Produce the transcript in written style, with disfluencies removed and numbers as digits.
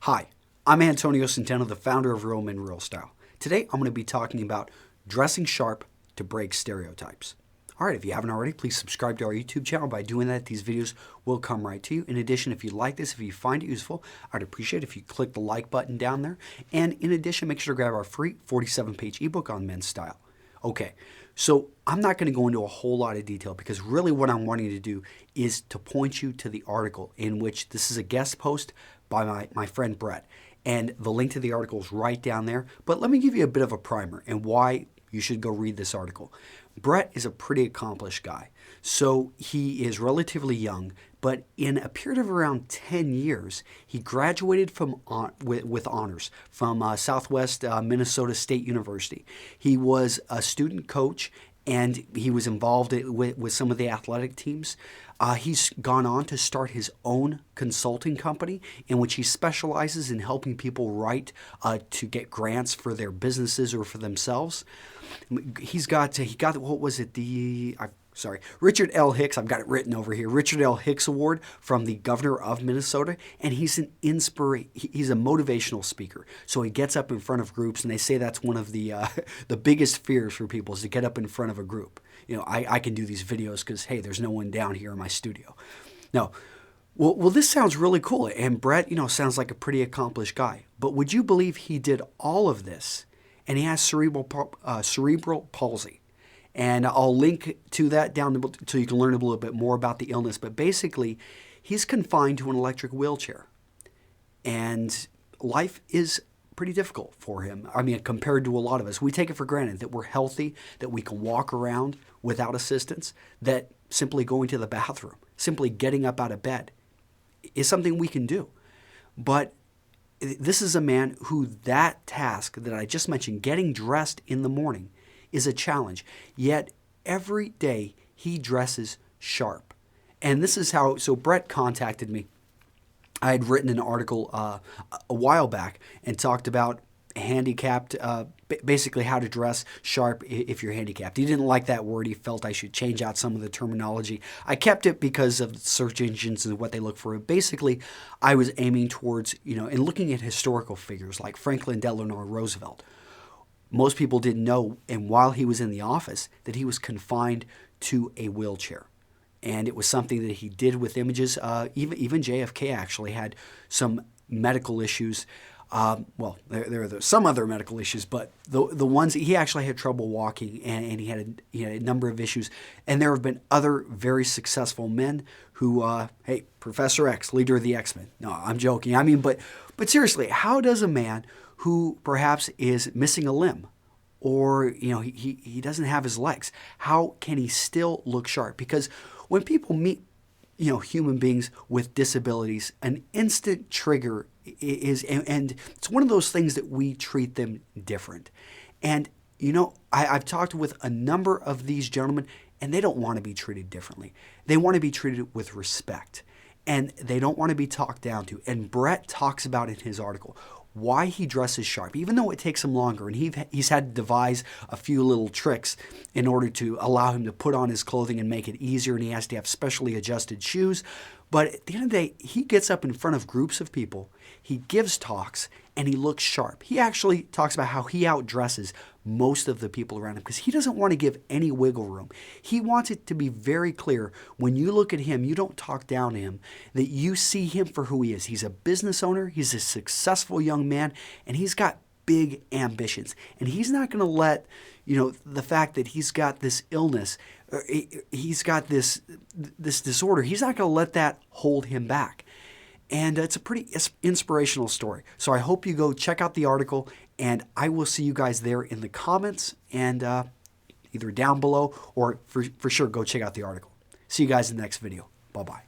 Hi, I'm Antonio Centeno, the founder of Real Men Real Style. Today I'm going to be talking about dressing sharp to break stereotypes. Alright, if you haven't already, please subscribe to our YouTube channel. By doing that, these videos will come right to you. In addition, if you like this, if you find it useful, I'd appreciate it if you click the like button down there. And in addition, make sure to grab our free 47-page ebook on men's style. Okay, so I'm not going to go into a whole lot of detail because really what I'm wanting to do is to point you to the article in which this is a guest post by my friend Brett. And the link to the article is right down there. But let me give you a bit of a primer and why you should go read this article. Brett is a pretty accomplished guy. So he is relatively young, but in a period of around 10 years, he graduated with honors from Southwest Minnesota State University. He was a student coach and he was involved with some of the athletic teams. He's gone on to start his own consulting company in which he specializes in helping people write to get grants for their businesses or for themselves. He got what was it, Richard L. Hicks, I've got it written over here, Richard L. Hicks Award from the governor of Minnesota, and he's he's a motivational speaker. So he gets up in front of groups, and they say that's one of the biggest fears for people is to get up in front of a group. You know, I can do these videos because, hey, there's no one down here in my studio. Now, well, this sounds really cool, and Brett, sounds like a pretty accomplished guy. But would you believe he did all of this, and he has cerebral palsy? And I'll link to that down so you can learn a little bit more about the illness. But basically, he's confined to an electric wheelchair. And life is pretty difficult for him. I mean, compared to a lot of us. We take it for granted that we're healthy, that we can walk around without assistance, that simply going to the bathroom, simply getting up out of bed is something we can do. But this is a man who that task that I just mentioned, getting dressed in the morning, is a challenge. Yet every day he dresses sharp. And this is how, so Brett contacted me. I had written an article a while back and talked about handicapped, basically how to dress sharp if you're handicapped. He didn't like that word. He felt I should change out some of the terminology. I kept it because of search engines and what they look for. Basically, I was aiming towards, and looking at historical figures like Franklin Delano Roosevelt. Most people didn't know, and while he was in the office, that he was confined to a wheelchair. And it was something that he did with images. Even JFK actually had some medical issues. Well, there are some other medical issues, but the ones he actually had trouble walking, and he had a number of issues. And there have been other very successful men who, hey, Professor X, leader of the X-Men. No, I'm joking. I mean, but seriously, how does a man who perhaps is missing a limb, or he doesn't have his legs, how can he still look sharp? Because when people meet human beings with disabilities, an instant trigger is, and it's one of those things that we treat them different. And I've talked with a number of these gentlemen, and they don't want to be treated differently. They want to be treated with respect, and they don't want to be talked down to. And Brett talks about in his article why he dresses sharp, even though it takes him longer, and he's had to devise a few little tricks in order to allow him to put on his clothing and make it easier, and he has to have specially adjusted shoes. But at the end of the day, he gets up in front of groups of people, he gives talks, and he looks sharp. He actually talks about how he outdresses most of the people around him because he doesn't want to give any wiggle room. He wants it to be very clear when you look at him, you don't talk down to him, that you see him for who he is. He's a business owner, he's a successful young man, and he's got big ambitions. And he's not going to let, the fact that he's got this illness, he's got this disorder, he's not going to let that hold him back. And it's a pretty inspirational story. So I hope you go check out the article, and I will see you guys there in the comments and either down below or for sure go check out the article. See you guys in the next video. Bye-bye.